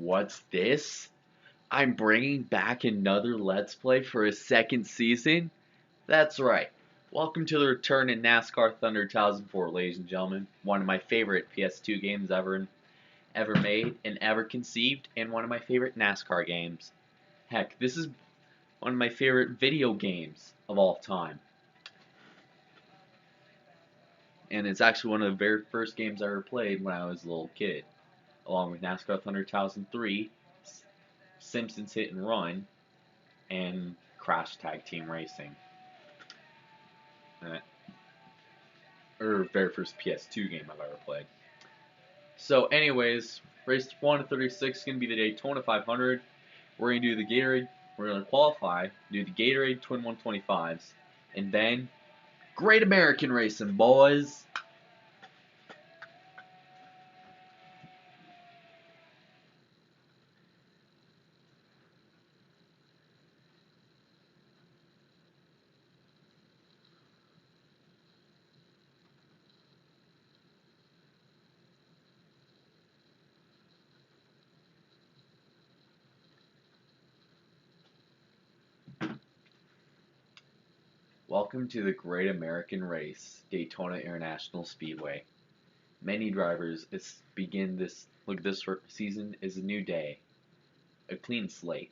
What's this? I'm bringing back another Let's Play for a second season? That's right. Welcome to the return in NASCAR Thunder 2004, ladies and gentlemen. One of my favorite PS2 games ever made and ever conceived, and one of my favorite NASCAR games. Heck, this is one of my favorite video games of all time. And it's actually one of the very first games I ever played when I was a little kid, along with NASCAR Thunder 2003, Simpsons Hit and Run, and Crash Tag Team Racing. Very first PS2 game I've ever played. So anyways, race 1 to 36 is going to be the Daytona 500. We're going to do the Gatorade, we're going to qualify, do the Gatorade Twin 125s, and then Great American Racing, boys! Welcome to the Great American Race, Daytona International Speedway. Many drivers begin this season is a new day, a clean slate.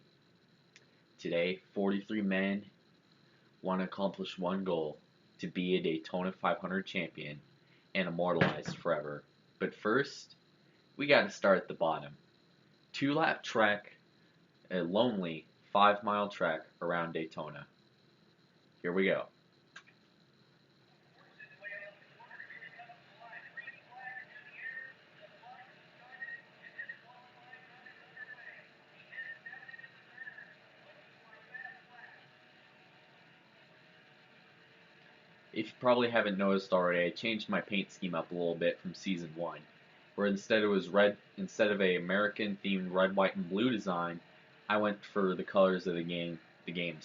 Today, 43 men want to accomplish one goal, to be a Daytona 500 champion and immortalized forever. But first, we got to start at the bottom. 2-lap trek, a lonely 5-mile trek around Daytona. Here we go. If you probably haven't noticed already, I changed my paint scheme up a little bit from season 1, where instead of a American themed red, white, and blue design, I went for the colors of the game's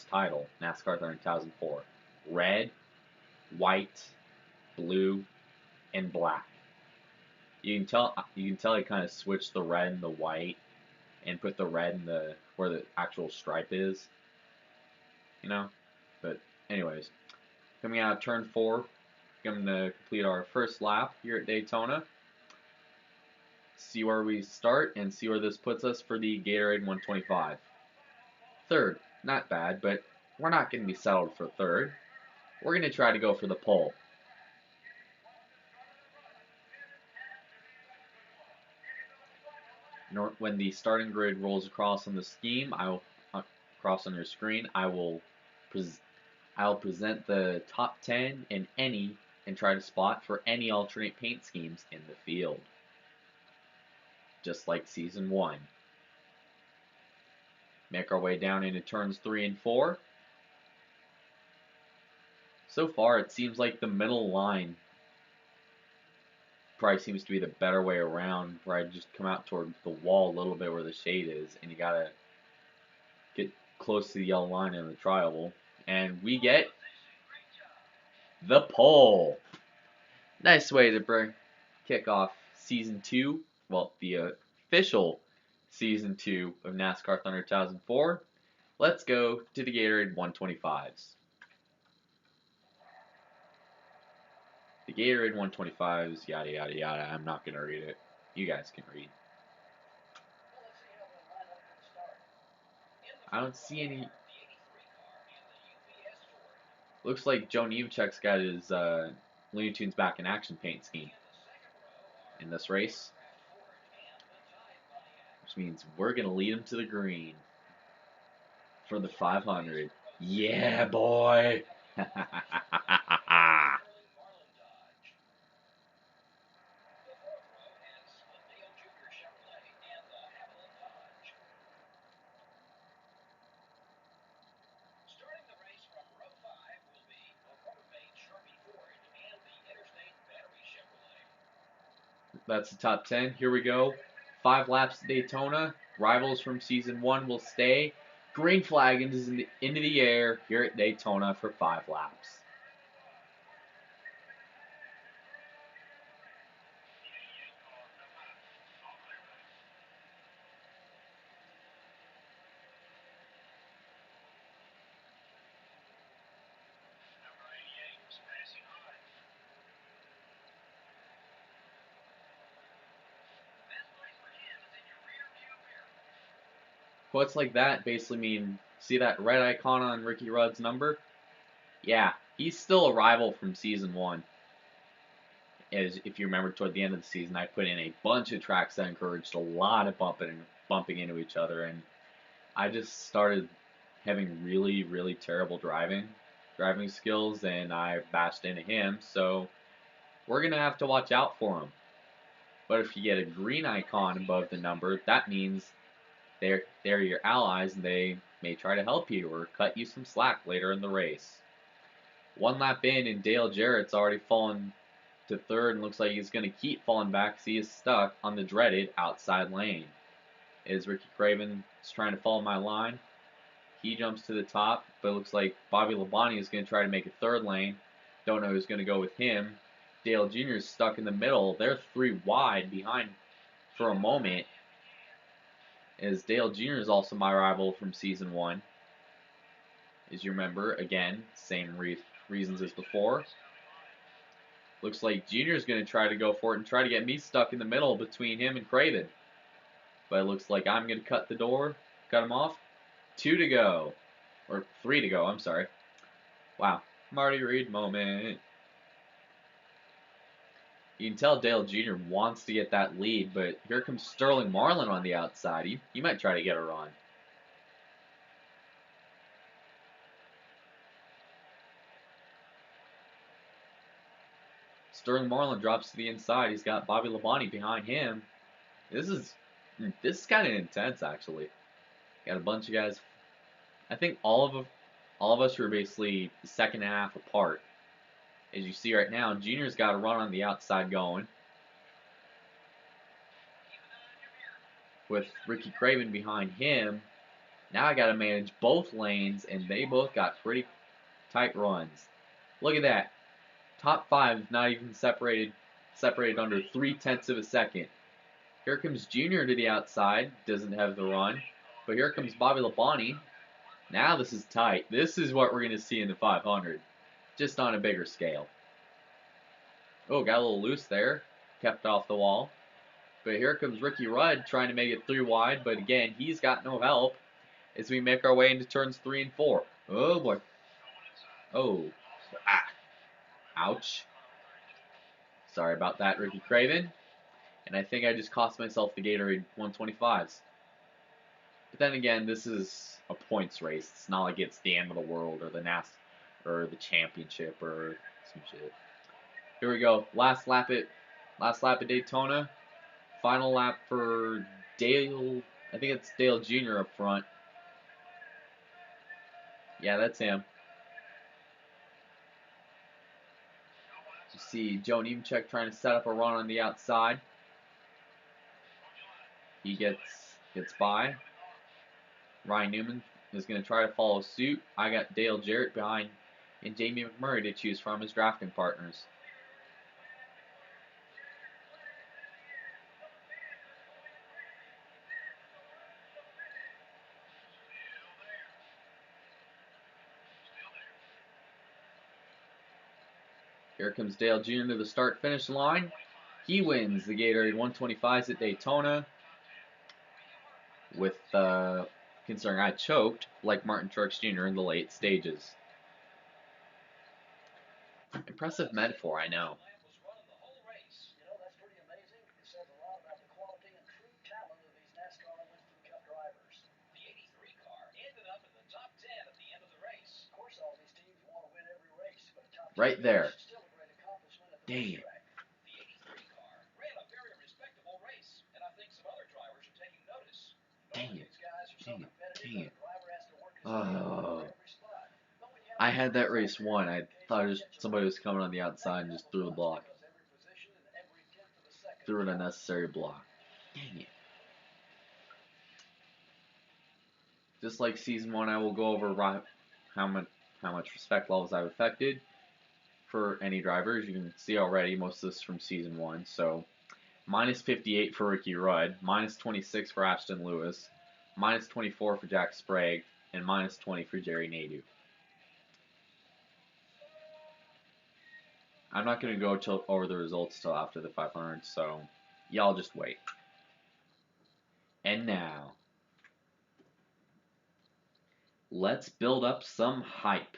title, NASCAR Thunder 2004. Red, white, blue, and black. You can tell I kind of switched the red and the white and put the red in where the actual stripe is. You know? But anyways, coming out of turn 4, going to complete our first lap here at Daytona. See where we start and see where this puts us for the Gatorade 125. Third, not bad, but we're not going to be settled for third. We're going to try to go for the pole. When the starting grid rolls across on the scheme, across on your screen, I'll present the top 10 and try to spot for any alternate paint schemes in the field. Just like season 1. Make our way down into turns 3 and 4. So far, it seems like the middle line probably seems to be the better way around, where I just come out toward the wall a little bit where the shade is, and you gotta get close to the yellow line in the trioval. And we get the pole. Nice way to kick off season 2, well, the official season 2 of NASCAR Thunder 2004. Let's go to the Gatorade 125s. The Gatorade 125s, yada yada yada. I'm not going to read it. You guys can read. I don't see any. Looks like Joe Nemechek's got his Looney Tunes Back in Action paint scheme in this race. Which means we're going to lead him to the green for the 500. Yeah, boy! That's the top 10. Here we go. 5 laps at Daytona. Rivals from season 1 will stay. Green flag is into the air here at Daytona for 5 laps. Quotes like that basically mean, see that red icon on Ricky Rudd's number? Yeah, he's still a rival from season 1. As if you remember, toward the end of the season, I put in a bunch of tracks that encouraged a lot of bumping into each other, and I just started having really, really terrible driving skills, and I bashed into him. So we're gonna have to watch out for him. But if you get a green icon above the number, that means they're your allies, and they may try to help you or cut you some slack later in the race. One lap in, and Dale Jarrett's already fallen to third, and looks like he's going to keep falling back because he is stuck on the dreaded outside lane. As Ricky Craven is trying to follow my line, he jumps to the top, but it looks like Bobby Labonte is going to try to make a third lane. Don't know who's going to go with him. Dale Jr. is stuck in the middle. They're 3 wide behind for a moment, as Dale Jr. is also my rival from season 1. As you remember, again, same reasons as before. Looks like Junior is going to try to go for it and try to get me stuck in the middle between him and Craven. But it looks like I'm going to cut him off. 2 to go. Or 3 to go, I'm sorry. Wow, Marty Reed moment. You can tell Dale Jr. wants to get that lead, but here comes Sterling Marlin on the outside. He might try to get a run. Sterling Marlin drops to the inside. He's got Bobby Labonte behind him. This is kind of intense, actually. Got a bunch of guys. I think all of us are basically the second half apart. As you see right now, Junior's got a run on the outside going, with Ricky Craven behind him. Now I got to manage both lanes, and they both got pretty tight runs. Look at that. Top 5 not even separated under 0.3 of a second. Here comes Junior to the outside, doesn't have the run. But here comes Bobby Labonte. Now this is tight. This is what we're going to see in the 500, just on a bigger scale. Oh, got a little loose there. Kept off the wall. But here comes Ricky Rudd trying to make it 3 wide, but again, he's got no help as we make our way into turns 3 and 4. Oh boy. Oh. Ah. Ouch. Sorry about that, Ricky Craven. And I think I just cost myself the Gatorade 125s. But then again, this is a points race. It's not like it's the end of the world or the NASCAR or the championship or some shit. Here we go. Last lap at Daytona. Final lap for Dale. I think it's Dale Jr. up front. Yeah, that's him. You see Joe Nemechek trying to set up a run on the outside. He gets by. Ryan Newman is going to try to follow suit. I got Dale Jarrett behind and Jamie McMurray to choose from as drafting partners. Here comes Dale Jr. to the start-finish line. He wins the Gatorade 125s at Daytona. With, considering I choked, like Martin Truex Jr. in the late stages. Impressive metaphor, I know. Right there. Dang it. Dang it. Dang it. Dang it. Oh. I had that race won. I thought somebody was coming on the outside and just threw the block. Threw an unnecessary block. Dang it. Just like season 1, I will go over how much respect levels I've affected for any drivers. You can see already most of this from season 1. So minus 58 for Ricky Rudd, minus 26 for Ashton Lewis, minus 24 for Jack Sprague, and minus 20 for Jerry Nadeau. I'm not going to go over the results till after the 500, so y'all just wait. And now, Let's build up some hype.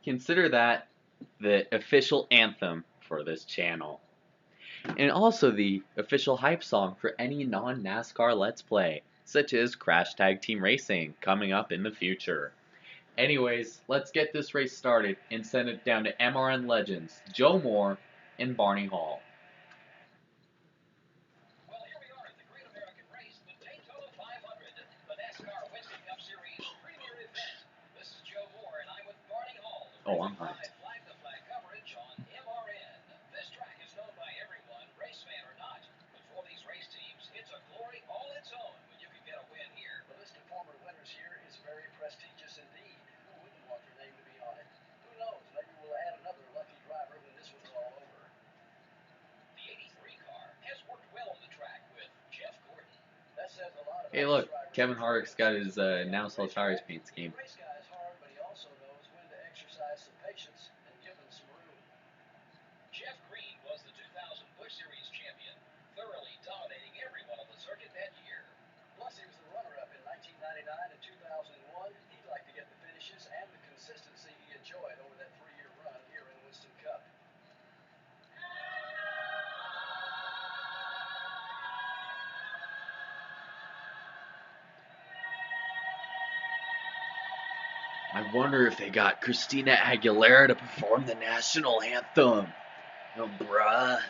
Consider that the official anthem for this channel. And also the official hype song for any non-NASCAR Let's Play, such as Crash Tag Team Racing, coming up in the future. Anyways, let's get this race started and send it down to MRN legends, Joe Moore and Barney Hall. Well, here we are at the Great American Race, the Daytona 500, the NASCAR Winston Cup Series premier event. This is Joe Moore, and I'm with Barney Hall. Oh, I'm hyped. Flag-to-flag coverage on MRN. This track is known by everyone, race fan or not. But for these race teams, it's a glory all its own when you can get a win here. The list of former winners here is very prestigious indeed. Who wouldn't want their name to be on it? Who knows? Maybe we'll add another lucky driver when this one's all over. The 83 car has worked well on the track with Jeff Gordon. That says a lot about Hey look, Kevin Harvick's got his NASCAR tires paint scheme. Race guys hard, but he also knows when to exercise some patience and give them some room. Jeff Green was the 2000 Busch Series champion, thoroughly dominating everyone on the circuit that year. Plus, he was the runner-up in 1999 and 2001. He'd like to get the finishes and the consistency he enjoyed over that 3-year run here in Winston Cup. I wonder if they got Christina Aguilera to perform the national anthem. Oh, bruh.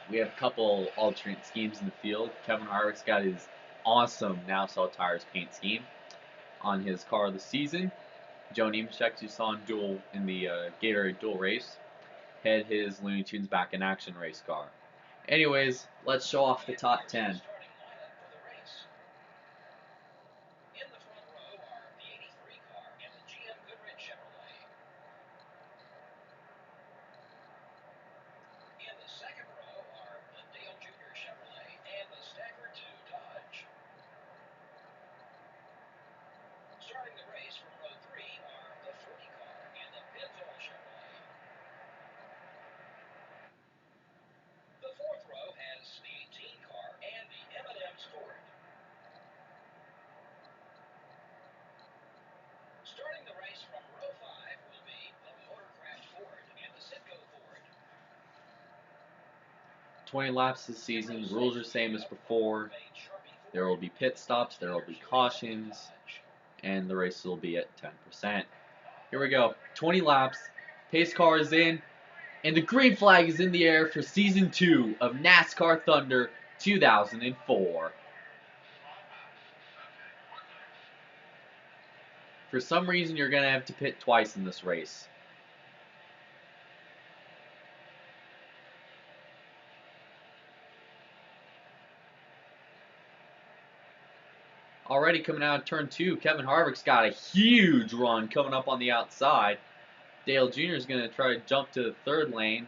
We have a couple alternate schemes in the field. Kevin Harvick's got his awesome NASCAR tires paint scheme on his car of the season. Joe Nemechek, you saw in the Gatorade dual race, had his Looney Tunes back in action race car. Anyways, let's show off the top 10. Starting the race from row 3 are the 40 car and the Pinto Chevrolet. The 4th row has the 18 car and the M&M's Ford. Starting the race from row 5 will be the Motorcraft Ford and the Citgo Ford. 20 laps this season. Rules are the same as before. There will be pit stops, there will be cautions, and the race will be at 10%. Here we go. 20 laps. Pace car is in. And the green flag is in the air for Season 2 of NASCAR Thunder 2004. For some reason, you're going to have to pit twice in this race. Already coming out of turn 2, Kevin Harvick's got a huge run coming up on the outside. Dale Jr. is going to try to jump to the third lane.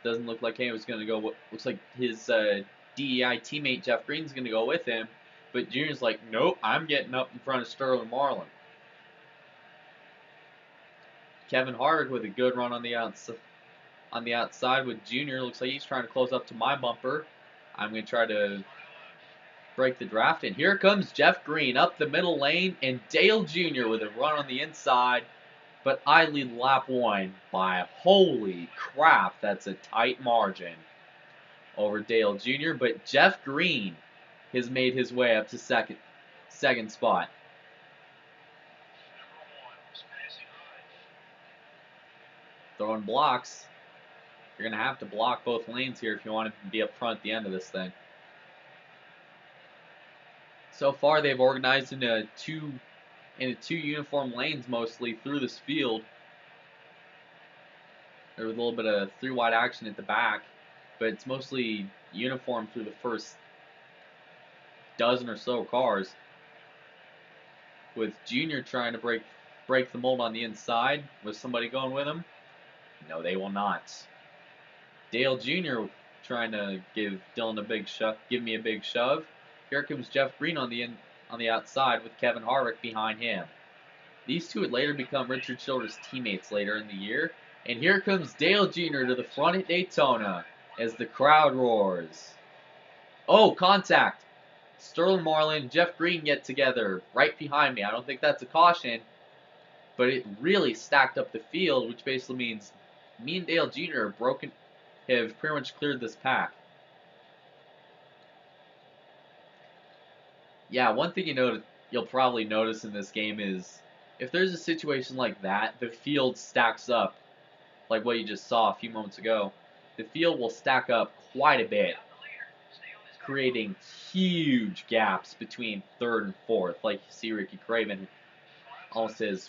Doesn't look like he was going to go. Looks like his DEI teammate Jeff Green's going to go with him. But Jr.'s like, nope, I'm getting up in front of Sterling Marlin. Kevin Harvick with a good run on the outside with Jr. Looks like he's trying to close up to my bumper. I'm going to try to break the draft. And here comes Jeff Green up the middle lane. And Dale Jr. with a run on the inside. But I lead lap 1 by, holy crap, that's a tight margin over Dale Jr. But Jeff Green has made his way up to second spot. Throwing blocks. You're going to have to block both lanes here if you want to be up front at the end of this thing. So far, they've organized into two uniform lanes mostly through this field. There was a little bit of 3-wide action at the back, but it's mostly uniform through the first dozen or so cars. With Junior trying to break the mold on the inside. Was somebody going with him? No, they will not. Dale Jr. trying to give Dylan a big shove, give me a big shove. Here comes Jeff Green on the outside with Kevin Harvick behind him. These two would later become Richard Childress teammates later in the year. And here comes Dale Jr. to the front at Daytona as the crowd roars. Oh, contact! Sterling Marlin, Jeff Green get together right behind me. I don't think that's a caution, but it really stacked up the field, which basically means me and Dale Jr. have pretty much cleared this pack. Yeah, one thing you'll probably notice in this game is if there's a situation like that, the field stacks up, like what you just saw a few moments ago. The field will stack up quite a bit, creating huge gaps between third and fourth. Like you see Ricky Craven almost his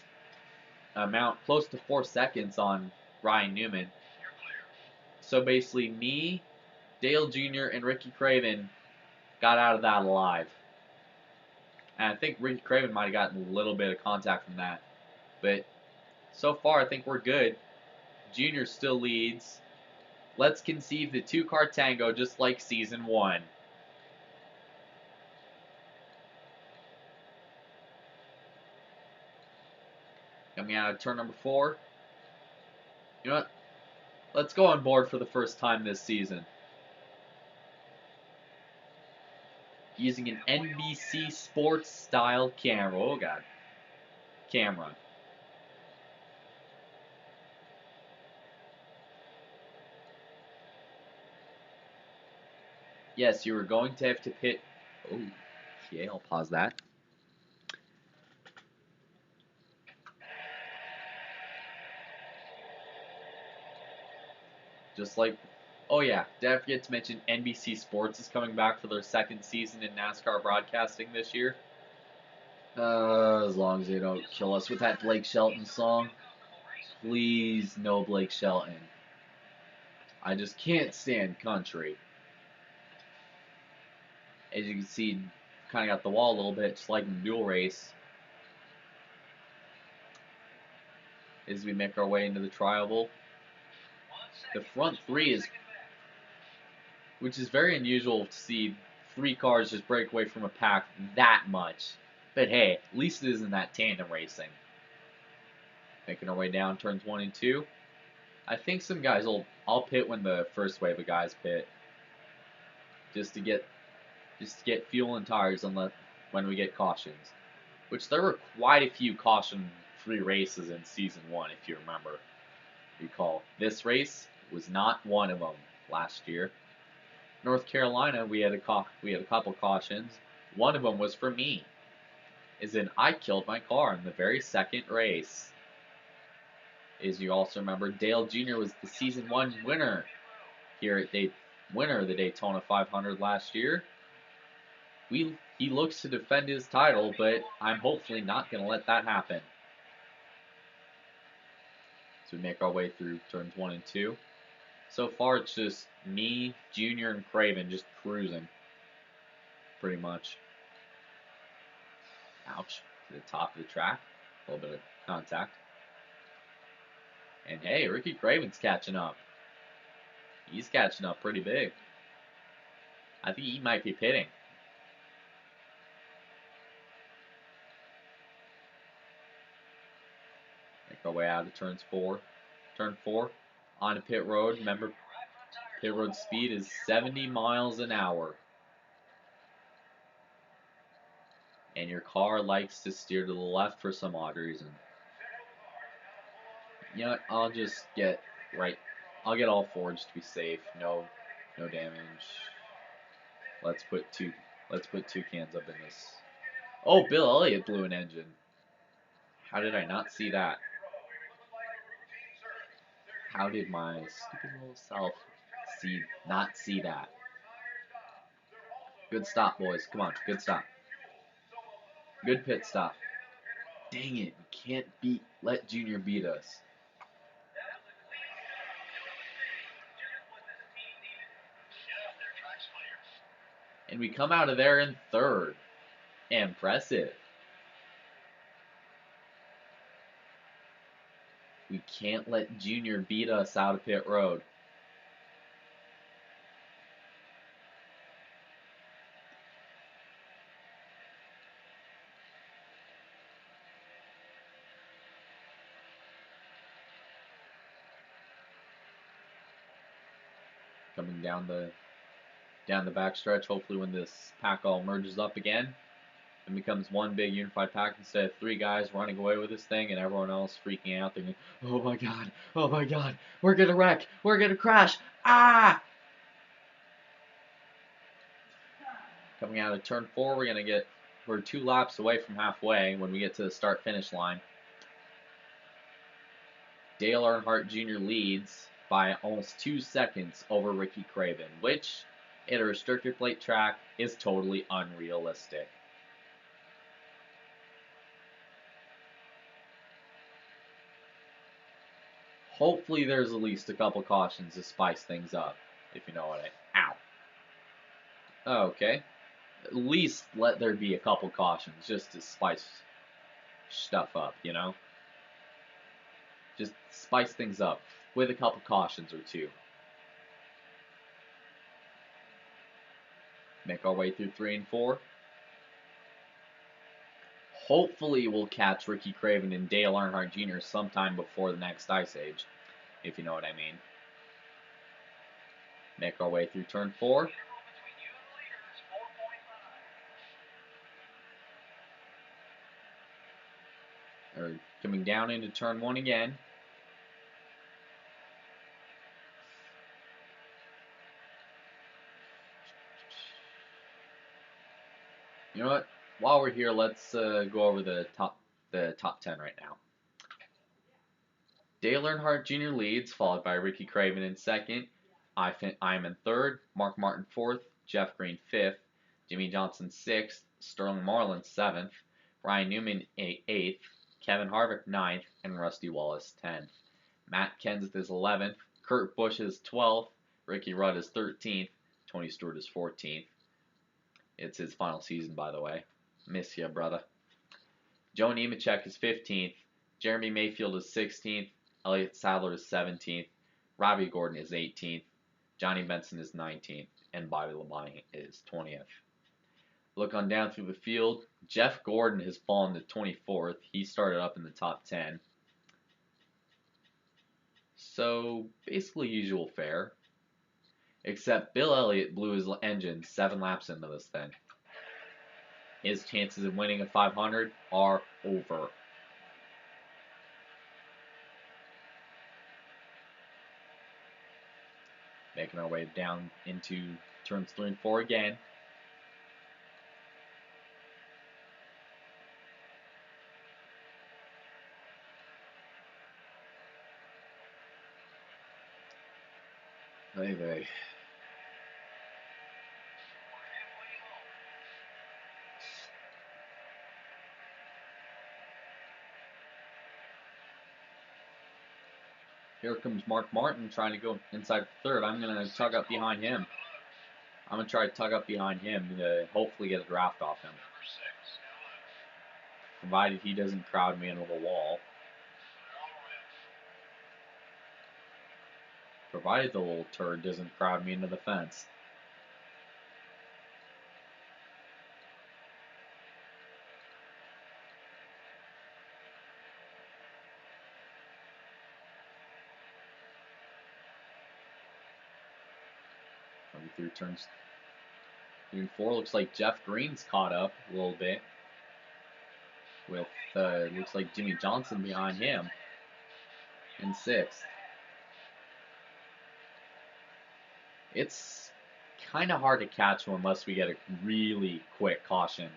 amount close to 4 seconds on Ryan Newman. So basically me, Dale Jr., and Ricky Craven got out of that alive. And I think Ricky Craven might have gotten a little bit of contact from that. But so far, I think we're good. Junior still leads Let's conceive the two-car tango just like Season 1. Coming out of turn number 4. You know what? Let's go on board for the first time this season. Using an NBC Sports style camera. Oh god. Camera. Yes, you were going to have to pit. Oh, yeah, I'll pause that. Just like, oh yeah, did I forget to mention NBC Sports is coming back for their second season in NASCAR broadcasting this year? As long as they don't kill us with that Blake Shelton song. Please, no Blake Shelton. I just can't stand country. As you can see, kind of got the wall a little bit, just like in the dual race. As we make our way into the trioval. The front three is, which is very unusual to see 3 cars just break away from a pack that much. But hey, at least it isn't that tandem racing. Making our way down turn 22. I think some guys I'll pit when the first wave of guys pit. Just to get fuel and tires when we get cautions. Which there were quite a few caution-free races in Season 1, if you remember. Recall, this race was not one of them last year. North Carolina, we had a couple cautions. One of them was for me. As in, I killed my car in the very second race. As you also remember, Dale Jr. was the Season 1 winner here at winner of the Daytona 500 last year. He looks to defend his title, but I'm hopefully not going to let that happen. So we make our way through turn 22. So far, it's just me, Junior, and Craven just cruising. Pretty much. Ouch. To the top of the track. A little bit of contact. And hey, Ricky Craven's catching up. He's catching up pretty big. I think he might be pitting. Make our way out of turn 4. Turn 4. On pit road. Remember, pit road speed is 70 miles an hour. And your car likes to steer to the left for some odd reason. You know what? I'll just get I'll get all forged to be safe. No damage. Let's put two cans up in this. Oh, Bill Elliott blew an engine. How did I not see that? How did my stupid little self not see that? Good stop, boys. Come on, good stop. Good pit stop. Dang it, we can't let Junior beat us. And we come out of there in 3rd. Impressive. We can't let Junior beat us out of pit road. Coming down the backstretch, hopefully when this pack all merges up again and becomes one big unified pack instead of 3 guys running away with this thing and everyone else freaking out thinking, oh my god, we're gonna wreck, we're gonna crash, ah! Coming out of turn 4, we're 2 laps away from halfway when we get to the start-finish line. Dale Earnhardt Jr. leads by almost 2 seconds over Ricky Craven, which, at a restrictor plate track, is totally unrealistic. Hopefully there's at least a couple cautions to spice things up, if you know what Ow. Okay. At least let there be a couple cautions just to spice stuff up, you know? Just spice things up with a couple cautions or 2. Make our way through 3 and 4. Hopefully we'll catch Ricky Craven and Dale Earnhardt Jr. sometime before the next Ice Age, if you know what I mean. Make our way through turn 4. Or coming down into turn 1 again. You know what? While we're here, let's go over the top 10 right now. Dale Earnhardt Jr. leads, followed by Ricky Craven in second. I'm in third. Mark Martin fourth. Jeff Green fifth. Jimmy Johnson sixth. Sterling Marlin seventh. Ryan Newman eighth. Kevin Harvick ninth, and Rusty Wallace 10th. Matt Kenseth is 11th. Kurt Busch is 12th. Ricky Rudd is 13th. Tony Stewart is 14th. It's his final season, by the way. Miss ya, brother. Joe Nemechek is 15th. Jeremy Mayfield is 16th. Elliott Sadler is 17th. Robbie Gordon is 18th. Johnny Benson is 19th. And Bobby Labonte is 20th. Look on down through the field. Jeff Gordon has fallen to 24th. He started up in the top 10. So, basically usual fare. Except Bill Elliott blew his engine 7 laps into this thing. His chances of winning a 500 are over. Making our way down into turns 3 and 4 again. Hey. Here comes Mark Martin trying to go inside third. I'm going to tug up behind him. I'm going to try to tug up behind him to hopefully get a draft off him. Provided he doesn't crowd me into the wall. Provided the little turd doesn't crowd me into the fence. Coming through turns 3 and 4. Looks like Jeff Green's caught up a little bit. With, looks like Jimmy Johnson behind him in 6th. It's kind of hard to catch them unless we get a really quick caution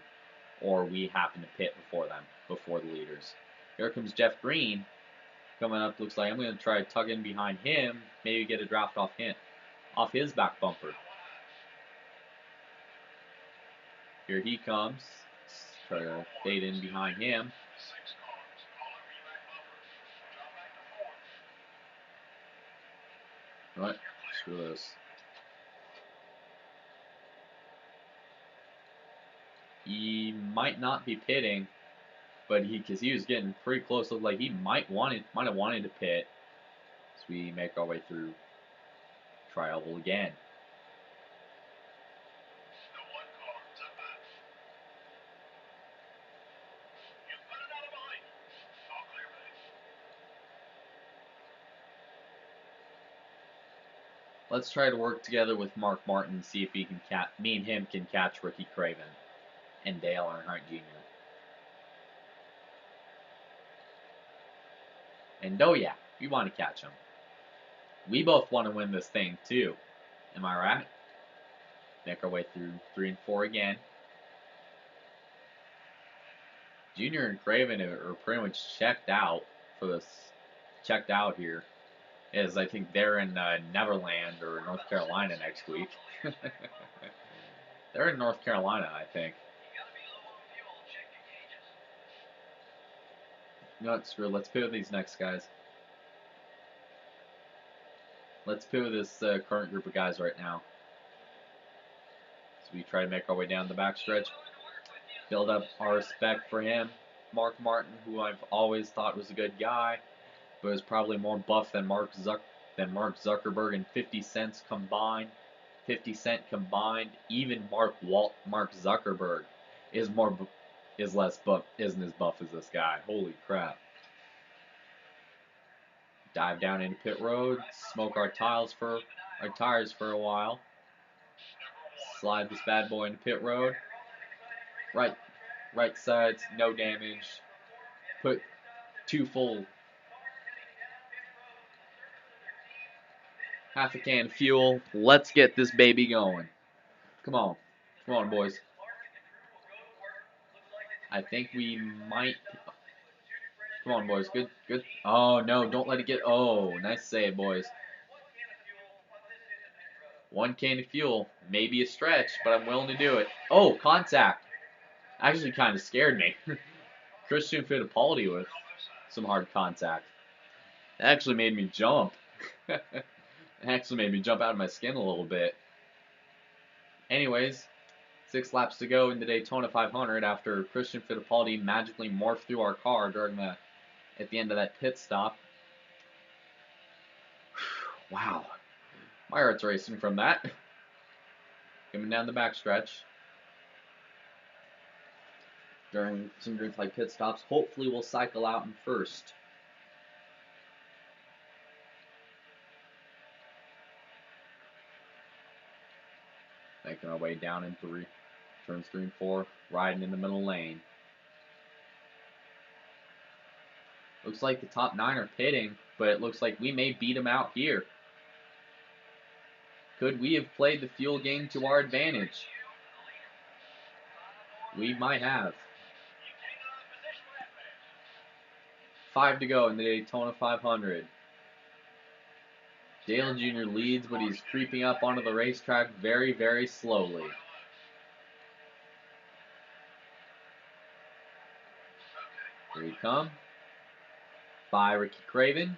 or we happen to pit before them, before the leaders. Here comes Jeff Green coming up. Looks like I'm going to try to tug in behind him, maybe get a draft off his back bumper. Here he comes. Try to fade in behind him. What? Screw this. He might not be pitting, but because he was getting pretty close, looked like he might have wanted to pit. So we make our way through tri-oval again. Let's try to work together with Mark Martin and see if he can me and him can catch Ricky Craven and Dale Earnhardt Jr. And oh yeah, we want to catch him. We both want to win this thing too. Am I right? Make our way through 3 and 4 again. Junior and Craven are pretty much checked out for this. Checked out here. As I think they're in Neverland or North Carolina next week. They're in North Carolina, I think. You know what, screw it. Let's pivot these next guys. Let's pivot this current group of guys right now. So we try to make our way down the backstretch. Build up our respect for him. Mark Martin, who I've always thought was a good guy, but is probably more buff than Mark Zuckerberg and 50 Cent combined. 50 Cent combined. Even Mark Zuckerberg is less buff, isn't as buff as this guy. Holy crap. Dive down into pit road, smoke our tires for a while. Slide this bad boy into pit road. Right sides, no damage. Put 2 full, half a can of fuel. Let's get this baby going. Come on, boys. I think we might. Come on, boys. Good. Oh no, don't let it get. Oh, nice save, boys. 1 can of fuel, maybe a stretch, but I'm willing to do it. Oh, contact. Actually, kind of scared me. Christian Fittipaldi with some hard contact. It actually made me jump. It actually made me jump out of my skin a little bit. Anyways, 6 laps to go in the Daytona 500 after Christian Fittipaldi magically morphed through our car at the end of that pit stop. Wow. My heart's racing from that. Coming down the backstretch. During some green flag pit stops, hopefully we'll cycle out in first. Making our way down in turns 3 and 4, riding in the middle lane. Looks like the top 9 are pitting, but it looks like we may beat them out here. Could we have played the fuel game to our advantage? We might have. 5 to go in the Daytona 500. Dale Jr. leads, but he's creeping up onto the racetrack very, very slowly. Here he comes. By Ricky Craven.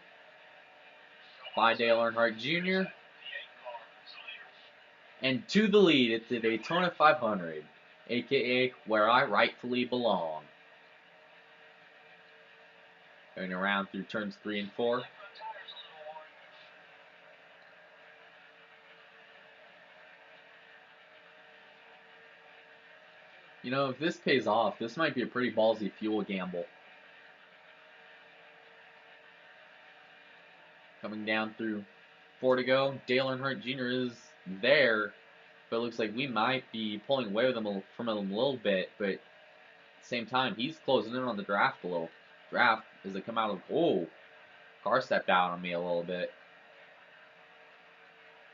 By Dale Earnhardt Jr. And to the lead at the Daytona 500, aka where I rightfully belong. Going around through turns 3 and 4. You know, if this pays off, this might be a pretty ballsy fuel gamble. Coming down through 4 to go. Dale Earnhardt Jr. is there, but it looks like we might be pulling away from him a little bit, but at the same time, he's closing in on the draft a little. Draft as they come out of, oh, car stepped out on me a little bit.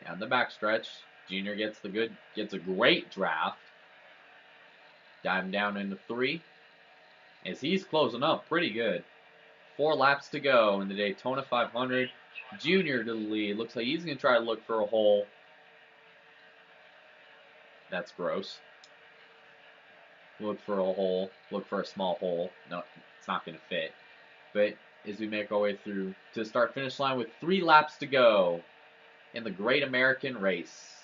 Down the backstretch, Jr. gets a great draft. Diving down into 3, as he's closing up pretty good. 4 laps to go in the Daytona 500. Junior to the lead. Looks like he's going to try to look for a hole. That's gross. Look for a hole. Look for a small hole. No, it's not going to fit. But as we make our way through to the start-finish line with 3 laps to go in the Great American Race.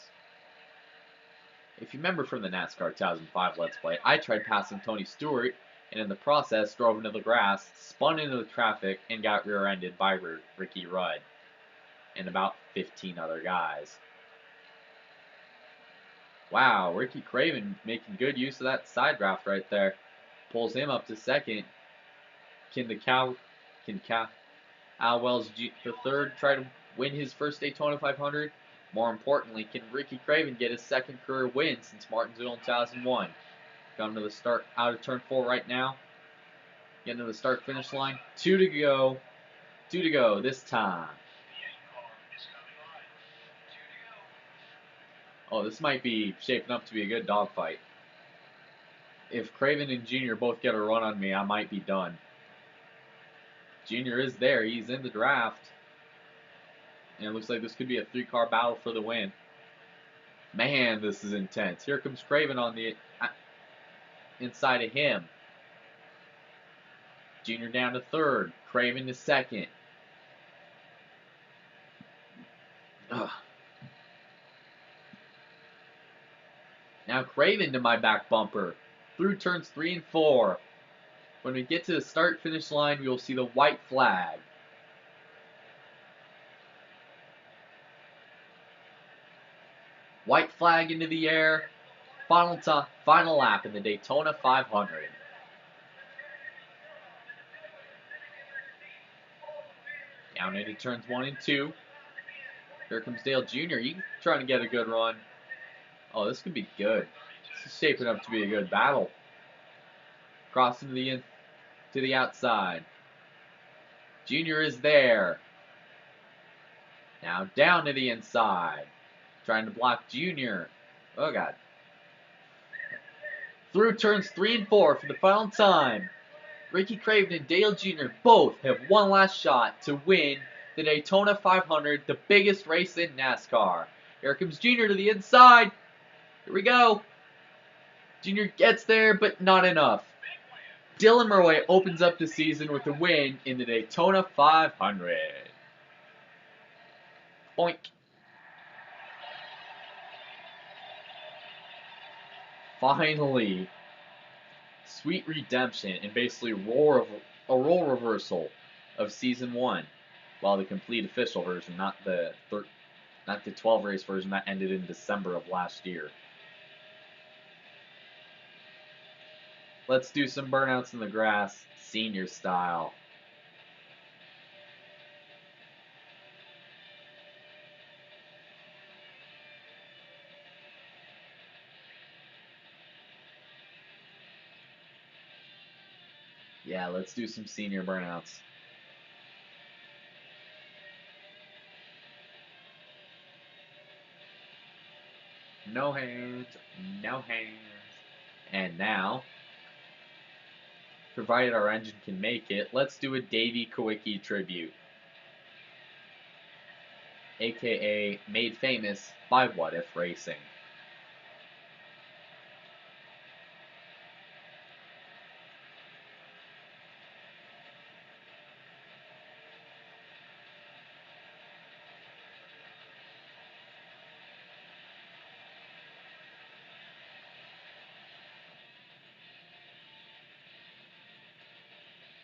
If you remember from the NASCAR 2005 Let's Play, I tried passing Tony Stewart, and in the process drove into the grass, spun into the traffic, and got rear-ended by Ricky Rudd and about 15 other guys. Wow, Ricky Craven making good use of that side draft right there. Pulls him up to second. Can Al Wells III try to win his first Daytona 500? More importantly, can Ricky Craven get his second career win since Martinsville in 2001? Coming to the start, out of turn 4 right now. Getting to the start-finish line. 2 to go. 2 to go this time. Oh, this might be shaping up to be a good dogfight. If Craven and Junior both get a run on me, I might be done. Junior is there. He's in the draft. And it looks like this could be a 3-car battle for the win. Man, this is intense. Here comes Craven on the inside of him. Junior down to 3rd. Craven to 2nd. Ugh. Now Craven to my back bumper. Through turns 3 and 4. When we get to the start-finish line, we will see the white flag. White flag into the air. Final lap in the Daytona 500. Down into turns 1 and 2. Here comes Dale Jr. He's trying to get a good run. Oh, this could be good. This is shaping up to be a good battle. Crossing to the outside. Jr. is there. Now down to the inside. Trying to block Jr. Oh, God. Through turns 3 and 4 for the final time. Ricky Craven and Dale Jr. both have one last shot to win the Daytona 500, the biggest race in NASCAR. Here comes Jr. to the inside. Here we go. Jr. gets there, but not enough. Dylan Murray opens up the season with a win in the Daytona 500. Oink. Finally, sweet redemption and basically a role reversal of season 1. Well, the complete official version, not the 12 race version that ended in December of last year. Let's do some burnouts in the grass, senior style. Yeah, let's do some senior burnouts. No hands, no hands. And now, provided our engine can make it, let's do a Davey Kowicki tribute. AKA made famous by What If Racing.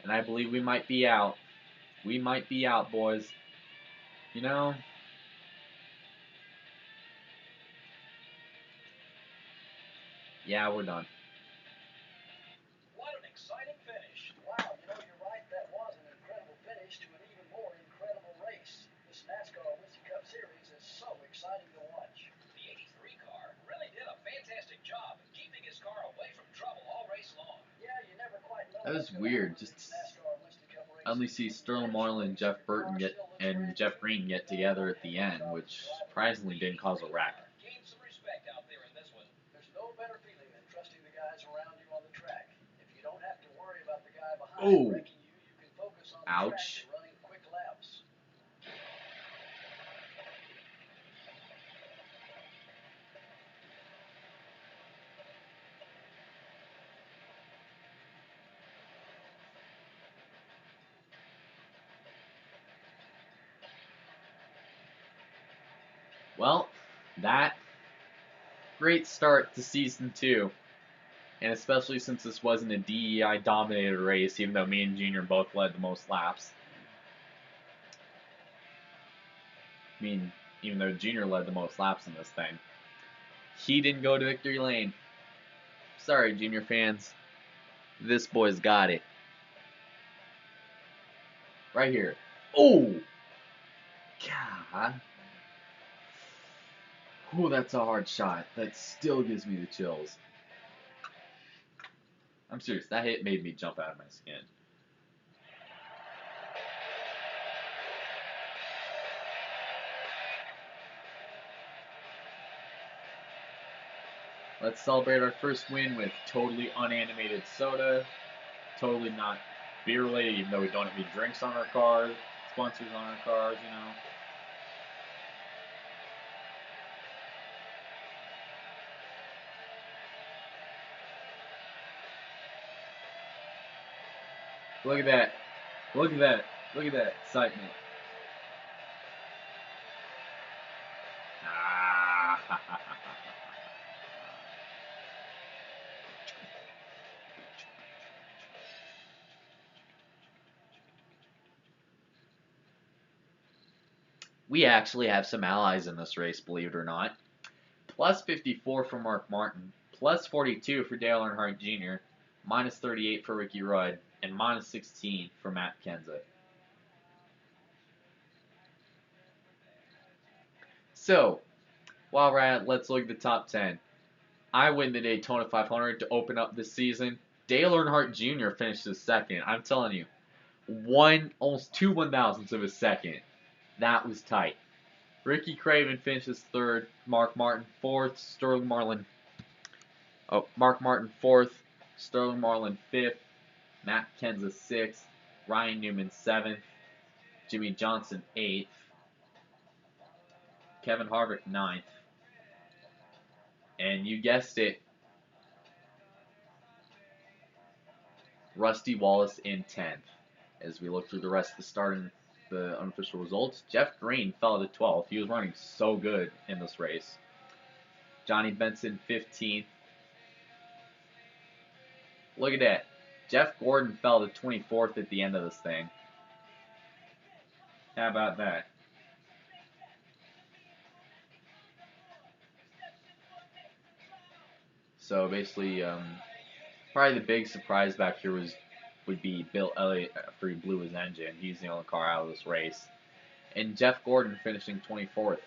And I believe we might be out. We might be out, boys. You know? Yeah, we're done. What an exciting finish. Wow, you're right. That was an incredible finish to an even more incredible race. This NASCAR Whiskey Cup Series is so exciting to watch. The 83 car really did a fantastic job keeping his car away from trouble all race long. Yeah, you never quite know. That was weird. Just I only see Sterling Marlin and Jeff Burton and Jeff Green get together at the end, which surprisingly didn't cause a wreck. Gain some respect out there in this one. There's no better feeling than trusting the guys around you on the track. If you don't have to worry about the guy behind wrecking you, you can focus on the track and running quick laps. Well, that great start to season 2. And especially since this wasn't a DEI dominated race, even though me and Junior both led the most laps. I mean, even though Junior led the most laps in this thing. He didn't go to victory lane. Sorry, Junior fans. This boy's got it. Right here. Oh! God. Oh, that's a hard shot. That still gives me the chills. I'm serious. That hit made me jump out of my skin. Let's celebrate our first win with totally unanimated soda. Totally not beer related, even though we don't have any drinks on our cars, sponsors on our cars, you know. Look at that. Look at that. Look at that excitement. Ah. We actually have some allies in this race, believe it or not. Plus 54 for Mark Martin, plus 42 for Dale Earnhardt Jr., minus 38 for Ricky Rudd, and minus 16 for Matt Kenseth. So, while we're at it, let's look at the top 10. I win the Daytona 500 to open up this season. Dale Earnhardt Jr. finishes second. I'm telling you, almost 2/1000ths of a second. That was tight. Ricky Craven finishes third. Mark Martin fourth. Mark Martin fourth. Sterling Marlin fifth. Matt Kenseth sixth. Ryan Newman seventh. Jimmy Johnson eighth. Kevin Harvick ninth. And you guessed it, Rusty Wallace in 10th. As we look through the rest of the unofficial results, Jeff Green fell to 12th. He was running so good in this race. Johnny Benson 15th. Look at that. Jeff Gordon fell to 24th at the end of this thing. How about that? So basically, probably the big surprise back here would be Bill Elliott after he blew his engine. He's the only car out of this race. And Jeff Gordon finishing 24th.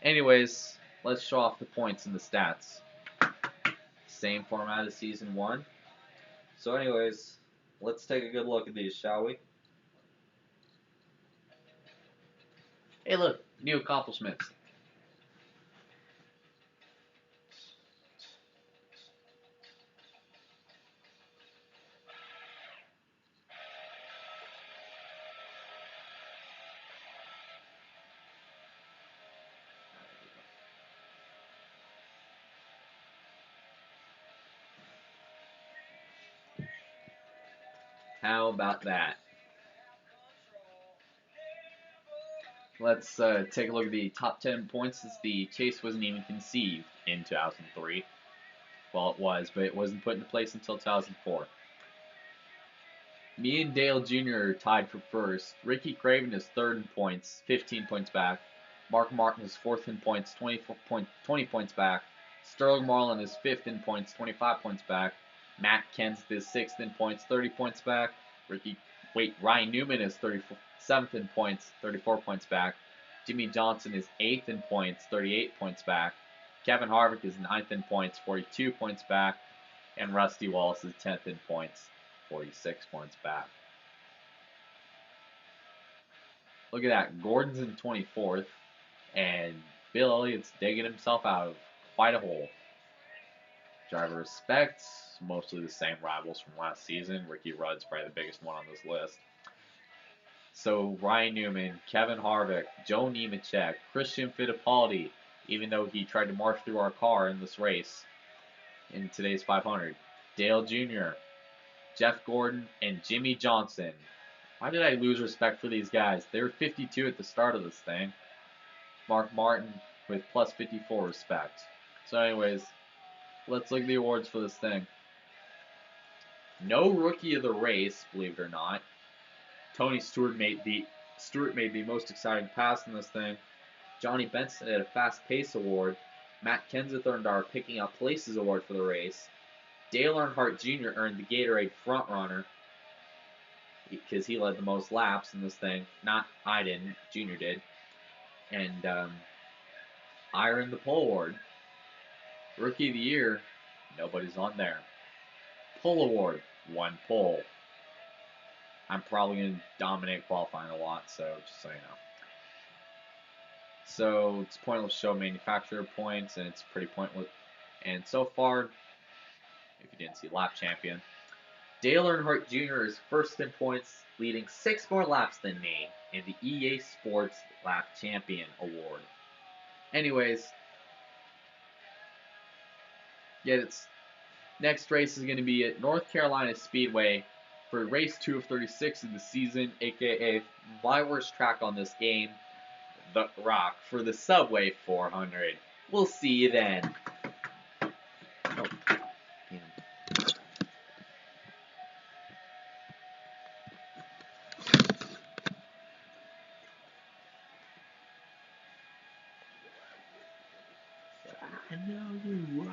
Anyways, let's show off the points and the stats. Same format as Season 1. So anyways, let's take a good look at these, shall we? Hey look, new accomplishments. How about that? Let's take a look at the top 10 points since the chase wasn't even conceived in 2003. Well, it was, but it wasn't put into place until 2004. Me and Dale Jr. are tied for first. Ricky Craven is third in points, 15 points back. Mark Martin is fourth in points, 20 points back. Sterling Marlin is fifth in points, 25 points back. Matt Kenseth is sixth in points, 30 points back. Ryan Newman is 37th in points, 34 points back. Jimmy Johnson is 8th in points, 38 points back. Kevin Harvick is 9th in points, 42 points back. And Rusty Wallace is 10th in points, 46 points back. Look at that. Gordon's in 24th, and Bill Elliott's digging himself out of quite a hole. Driver respects, mostly the same rivals from last season. Ricky Rudd's probably the biggest one on this list. So Ryan Newman, Kevin Harvick, Joe Nemechek, Christian Fittipaldi, even though he tried to march through our car in this race in today's 500. Dale Jr., Jeff Gordon, and Jimmy Johnson. Why did I lose respect for these guys? They were 52 at the start of this thing. Mark Martin with plus 54 respect. So anyways, let's look at the awards for this thing. No rookie of the race, believe it or not. Tony Stewart made the most exciting pass in this thing. Johnny Benson had a fast pace award. Matt Kenseth earned our picking up places award for the race. Dale Earnhardt Jr. earned the Gatorade front runner because he led the most laps in this thing. Not I didn't, Junior did. And I earned the pole award. Rookie of the Year, nobody's on there. Pole award, 1 pole. I'm probably going to dominate qualifying a lot, so just so you know. So it's pointless to show manufacturer points, and it's pretty pointless. And so far, if you didn't see lap champion, Dale Earnhardt Jr. is first in points, leading 6 more laps than me in the EA Sports Lap Champion Award. Anyways, its next race is going to be at North Carolina Speedway for race 2 of 36 of the season, aka my worst track on this game, The Rock, for the Subway 400. We'll see you then. Oh, damn. I know you.